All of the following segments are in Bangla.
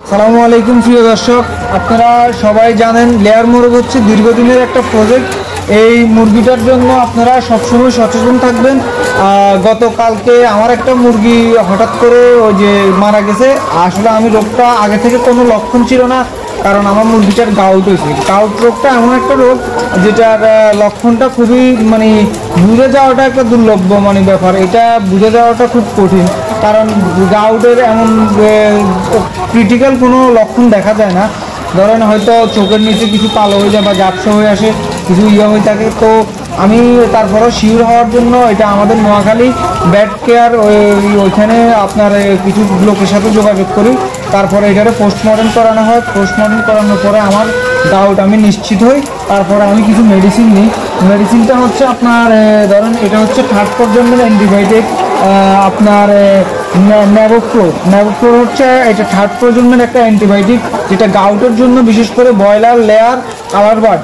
আসসালামু আলাইকুম প্রিয় দর্শক, আপনারা সবাই জানেন লেয়ার মোরগ হচ্ছে দীর্ঘদিনের একটা প্রজেক্ট। এই মুরগিটার জন্য আপনারা সবসময় সচেতন থাকবেন। গতকালকে আমার একটা মুরগি হঠাৎ করে ওই যে মারা গেছে। আসলে আমি রোগটা আগে থেকে কোনো লক্ষণ ছিল না, কারণ আমার মুরগিটার গাউট হয়েছে। গাউট রোগটা এমন একটা রোগ যেটার লক্ষণটা খুবই বুঝে যাওয়াটা একটা দুর্লভ ব্যাপার। এটা বুঝে যাওয়াটা খুব কঠিন, কারণ গাউটের এমন ক্রিটিক্যাল কোনো লক্ষণ দেখা যায় না। ধরেন হয়তো চোখের নিচে কিছু কালো হয়ে যায় বা ঝাপসা হয়ে আসে, কিছু হয়ে থাকে। তো আমি তারপরও শিওর হওয়ার জন্য এটা আমাদের নোয়াখালী ব্যাট কেয়ার ওইখানে আপনার কিছু লোকের সাথে যোগাযোগ করি। তারপরে এটারে পোস্টমর্টম করানো হয়। পোস্টমর্টম করানোর পরে আমার ডাউট আমি নিশ্চিত হই। তারপরে আমি কিছু মেডিসিন নিই। মেডিসিনটা হচ্ছে আপনার ধরেন এটা হচ্ছে 3rd প্রজন্মের অ্যান্টিবায়োটিক, আপনার ন্যাবোফ্লোর হচ্ছে এটা 3rd প্রজন্মের একটা অ্যান্টিবায়োটিক, যেটা গাউটের জন্য বিশেষ করে ব্রয়লার, লেয়ার, কালার বার্ড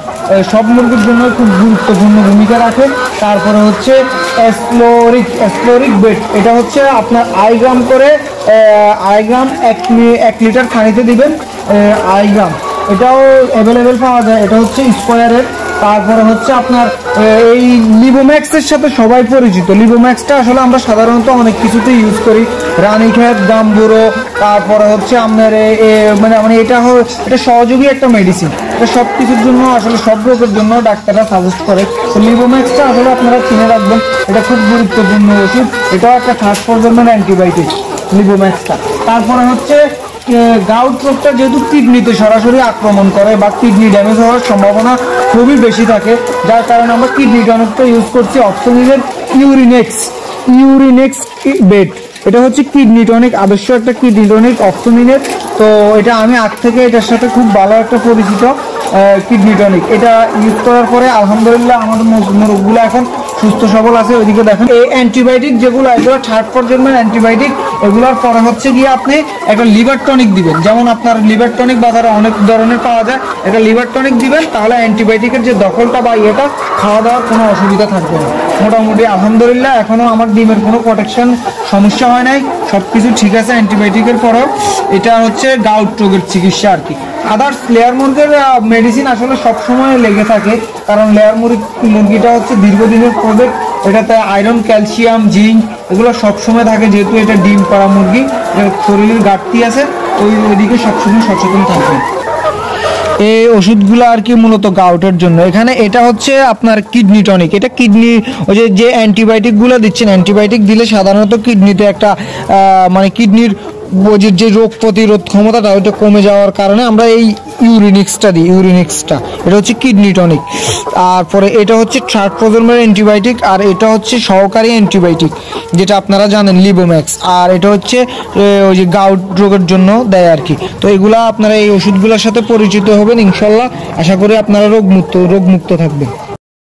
সব মুরগির জন্য খুব গুরুত্বপূর্ণ ভূমিকা রাখে। তারপরে হচ্ছে অ্যাসপ্লোরিক বেট, এটা হচ্ছে আপনার আইগ্রাম করে আইগ্রাম 1 লিটার পানিতে দিবেন। আইগ্রাম এটাও অ্যাভেলেবেল পাওয়া যায়, এটা হচ্ছে স্কোয়ারের। তারপরে হচ্ছে আপনার এই লিবোম্যাক্সের সাথে সবাই পরিচিত। লিবোম্যাক্সটা আসলে আমরা সাধারণত অনেক কিছুতে ইউজ করি, রানীক্ষেত, গাম্বুরো। তারপরে হচ্ছে আপনার এটা সহযোগী একটা মেডিসিন। এটা সব কিছুর জন্য আসলে সব রোগের জন্য ডাক্তাররা সাজেস্ট করে। তো লিবোম্যাক্সটা আসলে আপনারা কিনে রাখবেন, এটা খুব গুরুত্বপূর্ণ ওষুধ। এটাও একটা 3rd প্রজন্মের অ্যান্টিবায়োটিক লিবোম্যাক্সটা। তারপরে হচ্ছে গাউট রোগটা যেহেতু কিডনিতে সরাসরি আক্রমণ করে বা কিডনি ড্যামেজ হওয়ার সম্ভাবনা খুবই বেশি থাকে, যার কারণে আমরা কিডনি টনিকটা ইউজ করছি অপসনিলের ইউরিনেক্স বেড। এটা হচ্ছে কিডনি টনিক, আবশ্যক একটা কিডনি টনিক অপসনিলের। তো এটা আমি আগ থেকে এটার সাথে খুব ভালো একটা পরিচিত কিডনি টনিক। এটা ইউজ করার পরে আলহামদুলিল্লাহ আমাদের মুরগগুলো এখন সুস্থ সবল আছে। ওইদিকে দেখেন এই অ্যান্টিবায়োটিক যেগুলো, এগুলো 3rd প্রজন্মের অ্যান্টিবায়োটিক। এগুলোর পরে হচ্ছে গিয়ে আপনি একটা লিভার টনিক দিবেন। যেমন আপনার লিভার টনিক বাজারে অনেক ধরনের পাওয়া যায়, এটা লিভার টনিক দিবেন, তাহলে অ্যান্টিবায়োটিকের যে দখলটা বা খাওয়া দাওয়ার কোনো অসুবিধা থাকবে না। মোটামুটি আলহামদুলিল্লাহ এখনও আমার ডিমের কোনো প্রোটেকশন সমস্যা হয় নাই, সব কিছু ঠিক আছে অ্যান্টিবায়োটিকের পরেও। এটা হচ্ছে গাউট রোগের চিকিৎসা আর কি। আদার্স লেয়ার মুরগির মেডিসিন আসলে সবসময় লেগে থাকে, কারণ লেয়ার মুরগিটা হচ্ছে দীর্ঘদিনের প্রজেক্ট। এটাতে আয়রন, ক্যালসিয়াম, জিঙ্ক এগুলো সবসময় থাকে, যেহেতু এটা ডিম পাড়া মুরগি, শরীরের ঘাটতি আছে, ওইদিকে সবসময় সচেতন থাকবে। এই ওষুধগুলো আর কি মূলত গাউটের জন্য। এখানে এটা হচ্ছে আপনার কিডনি টনিক। এটা কিডনি ওই যে অ্যান্টিবায়োটিকগুলো দিচ্ছেন, অ্যান্টিবায়োটিক দিলে সাধারণত কিডনিতে একটা কিডনির যে রোগ প্রতিরোধ ক্ষমতাটা ওইটা কমে যাওয়ার কারণে আমরা এই ইউরিনিক্সটা দিই। এটা হচ্ছে কিডনি টনিক। তারপরে এটা হচ্ছে 3rd প্রজন্মের অ্যান্টিবায়োটিক, আর এটা হচ্ছে সহকারী অ্যান্টিবায়োটিক, যেটা আপনারা জানেন লিবোম্যাক্স। আর এটা হচ্ছে ওই যে গাউট রোগের জন্য দেয় আর কি। তো এগুলা আপনারা এই ওষুধগুলোর সাথে পরিচিত হবেন ইনশাল্লাহ। আশা করি আপনারা রোগমুক্ত থাকবেন।